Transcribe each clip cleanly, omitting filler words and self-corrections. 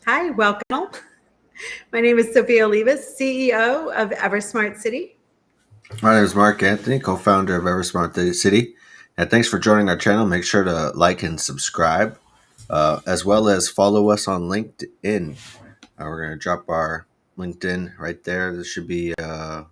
Hi, welcome. My name is Sophia Olivas, CEO of EverSmart City. My name is Mark Anthony, co-founder of EverSmart City, and thanks for joining our channel. Make sure to like and subscribe, as well as follow us on LinkedIn. We're going to drop our LinkedIn right there. There should be a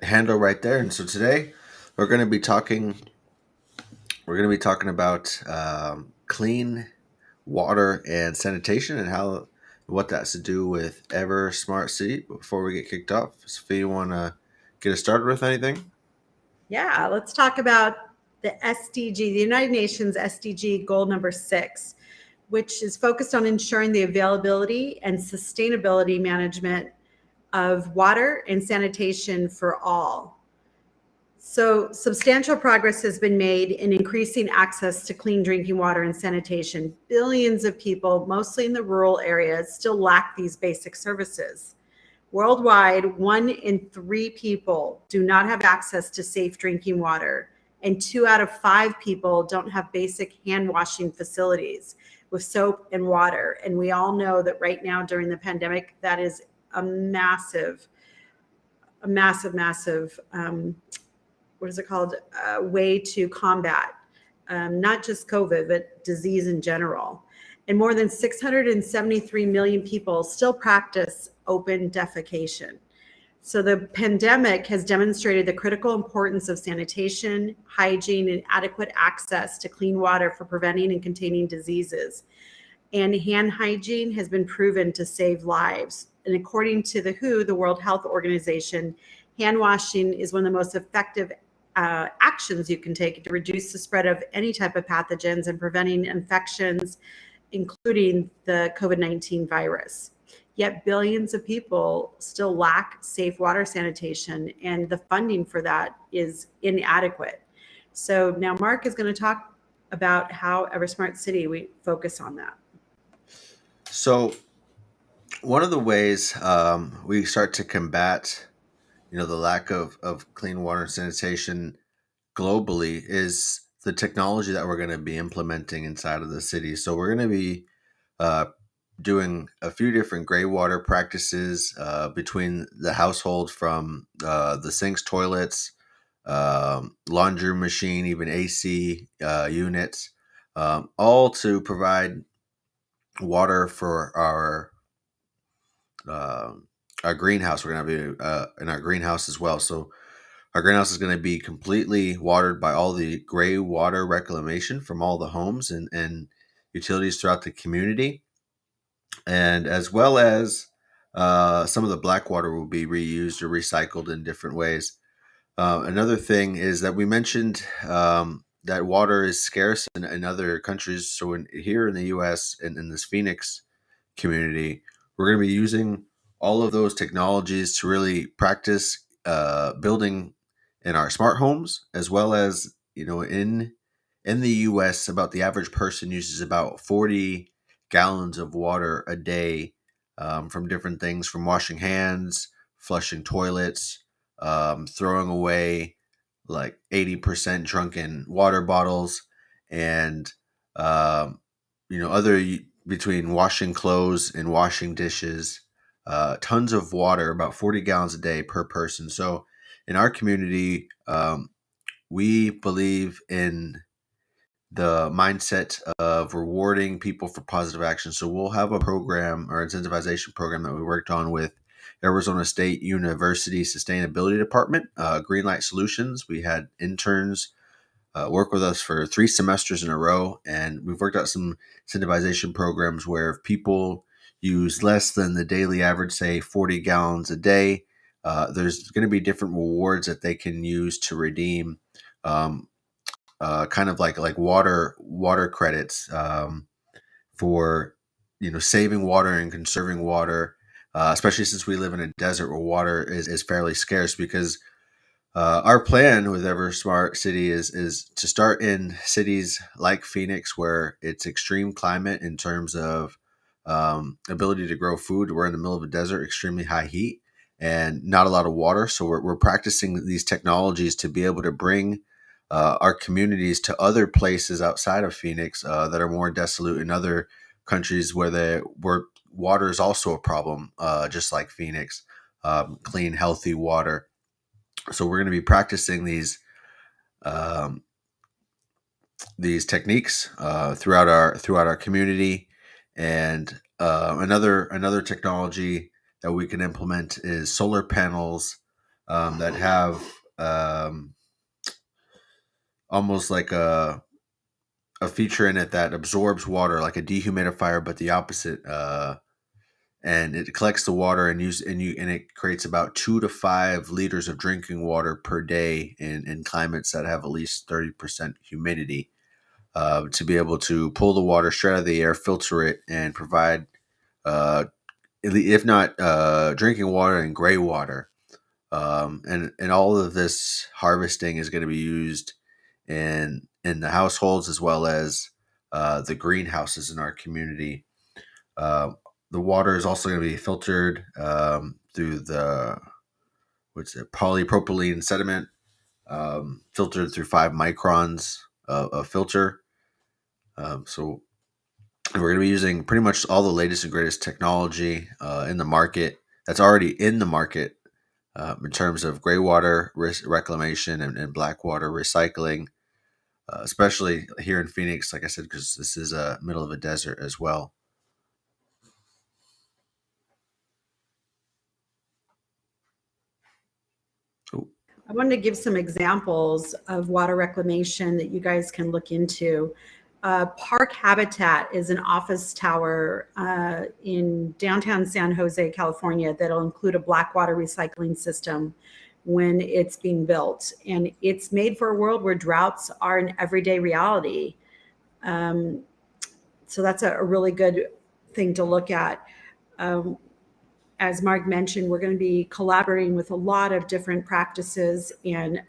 handle right there. And so today we're going to be talking. We're going to be talking about clean water and sanitation and what that has to do with EverSmart City. Before we get kicked off, Sophia, you want to get us started with anything? Yeah, let's talk about the SDG, the United Nations SDG goal number 6, which is focused on ensuring the availability and sustainability management of water and sanitation for all. So substantial progress has been made in increasing access to clean drinking water and sanitation. Billions of people, mostly in the rural areas, still lack these basic services. Worldwide, 1 in 3 people do not have access to safe drinking water, and 2 out of 5 people don't have basic hand washing facilities with soap and water. And we all know that right now during the pandemic, that is a massive way to combat not just COVID, but disease in general. And more than 673 million people still practice open defecation. So the pandemic has demonstrated the critical importance of sanitation, hygiene, and adequate access to clean water for preventing and containing diseases. And hand hygiene has been proven to save lives. And according to the WHO, the World Health Organization, hand washing is one of the most effective actions you can take to reduce the spread of any type of pathogens and preventing infections, including the COVID-19 virus. Yet billions of people still lack safe water sanitation, and the funding for that is inadequate. So now Mark is going to talk about how EverSmart City, we focus on that. So one of the ways we start to combat, the lack of clean water and sanitation globally is the technology that we're going to be implementing inside of the city. So we're going to be doing a few different gray water practices between the household, from the sinks, toilets, laundry machine, even AC units, all to provide water for our greenhouse. We're going to be in our greenhouse as well. So our greenhouse is going to be completely watered by all the gray water reclamation from all the homes and utilities throughout the community. And as well as some of the black water will be reused or recycled in different ways. Another thing is that we mentioned that water is scarce in other countries. So here in the U.S. and in this Phoenix community, we're going to be using all of those technologies to really practice building in our smart homes, as well as in the U.S. about the average person uses about 40 gallons of water a day, from different things, from washing hands, flushing toilets, throwing away like 80% drunken water bottles, and other, between washing clothes and washing dishes, tons of water, about 40 gallons a day per person. So in our community, we believe in the mindset of rewarding people for positive action. So we'll have a program or incentivization program that we worked on with Arizona State University Sustainability Department, Greenlight Solutions. We had interns work with us for 3 semesters in a row, and we've worked out some incentivization programs where if people use less than the daily average, say 40 gallons a day, there's going to be different rewards that they can use to redeem, kind of like water credits, for saving water and conserving water, especially since we live in a desert where water is fairly scarce. Because our plan with EverSmart City is to start in cities like Phoenix, where it's extreme climate in terms of ability to grow food. We're in the middle of a desert, extremely high heat, and not a lot of water. So we're practicing these technologies to be able to bring our communities to other places outside of Phoenix that are more desolate in other countries where water is also a problem, just like Phoenix. Clean, healthy water. So we're going to be practicing um, these techniques throughout our community, and another technology that we can implement is solar panels that have almost like a feature in it that absorbs water, like a dehumidifier, but the opposite. And it collects the water and it creates about 2 to 5 liters of drinking water per day in climates that have at least 30% humidity. To be able to pull the water straight out of the air, filter it, and provide, if not drinking water, and gray water. And all of this harvesting is going to be used in the households as well as the greenhouses in our community. Uh, the water is also going to be filtered through the polypropylene sediment, filtered through 5 microns of filter. So we're going to be using pretty much all the latest and greatest technology in the market that's already in the market in terms of gray water reclamation and black water recycling, especially here in Phoenix, like I said, because this is a middle of a desert as well. I wanted to give some examples of water reclamation that you guys can look into. Park Habitat is an office tower in downtown San Jose, California, that'll include a black water recycling system when it's being built. And it's made for a world where droughts are an everyday reality. So that's a really good thing to look at. As Mark mentioned, we're going to be collaborating with a lot of different practices and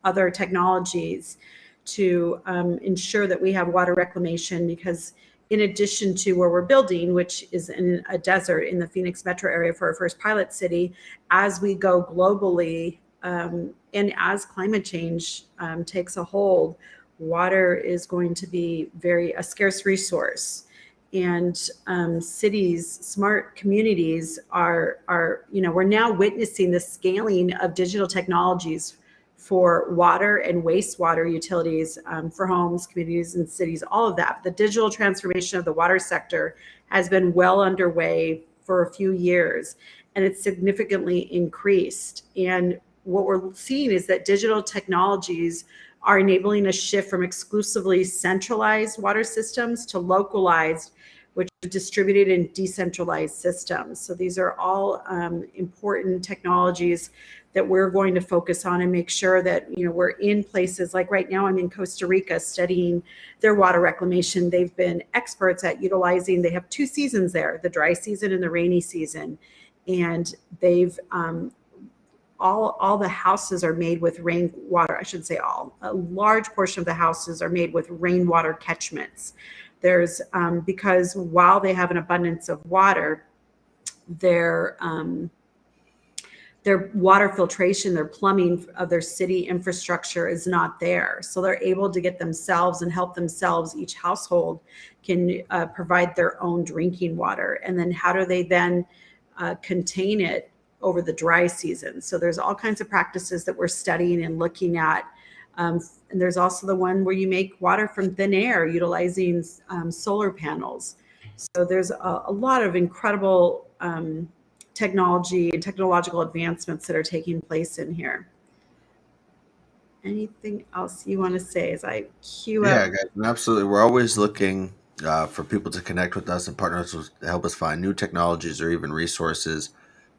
other technologies to ensure that we have water reclamation, because in addition to where we're building, which is in a desert in the Phoenix metro area for our first pilot city, as we go globally and as climate change takes a hold, water is going to be a scarce resource. And cities, smart communities are, we're now witnessing the scaling of digital technologies for water and wastewater utilities for homes, communities, and cities, all of that. The digital transformation of the water sector has been well underway for a few years, and it's significantly increased. And what we're seeing is that digital technologies are enabling a shift from exclusively centralized water systems to localized, which are distributed and decentralized systems. So these are all important technologies that we're going to focus on and make sure that we're in places like right now I'm in Costa Rica studying their water reclamation. They've been experts at utilizing, they have 2 seasons there, the dry season and the rainy season. And they've all the houses are made with rainwater. I shouldn't say all. A large portion of the houses are made with rainwater catchments. There's because while they have an abundance of water, their water filtration, their plumbing of their city infrastructure is not there. So they're able to get themselves and help themselves. Each household can provide their own drinking water. And then how do they then contain it over the dry season? So there's all kinds of practices that we're studying and looking at. And there's also the one where you make water from thin air utilizing solar panels. So there's a lot of incredible technology and technological advancements that are taking place in here. Anything else you want to say as I queue up? Yeah, guys, absolutely. We're always looking for people to connect with us and partners to help us find new technologies or even resources.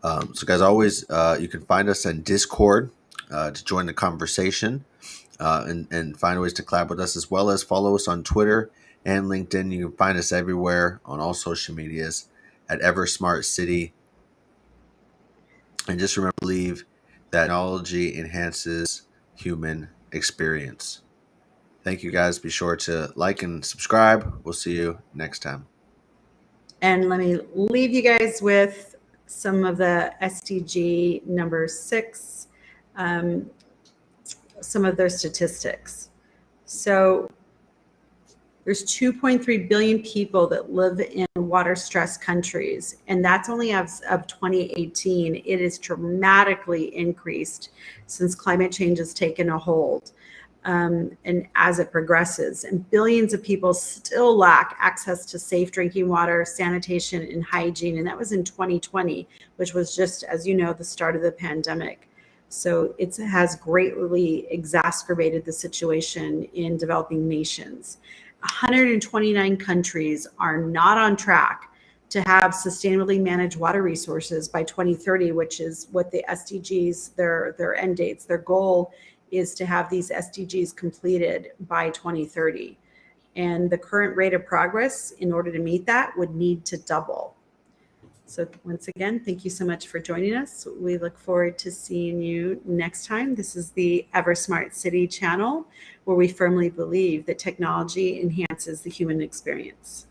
So, guys, always you can find us in Discord to join the conversation and find ways to collab with us, as well as follow us on Twitter and LinkedIn. You can find us everywhere on all social medias at EverSmart City. And just remember to believe that technology enhances human experience. Thank you, guys. Be sure to like and subscribe. We'll see you next time. And let me leave you guys with some of the SDG number 6, some of their statistics. So there's 2.3 billion people that live in water-stressed countries, and that's only as of 2018. It is dramatically increased since climate change has taken a hold, and as it progresses. And billions of people still lack access to safe drinking water, sanitation, and hygiene. And that was in 2020, which was just, as you know, the start of the pandemic. So it has greatly exacerbated the situation in developing nations. 129 countries are not on track to have sustainably managed water resources by 2030, which is what the SDGs, their end dates, their goal is to have these SDGs completed by 2030. And the current rate of progress, in order to meet that, would need to double. So once again, thank you so much for joining us. We look forward to seeing you next time. This is the EverSmart City channel, where we firmly believe that technology enhances the human experience.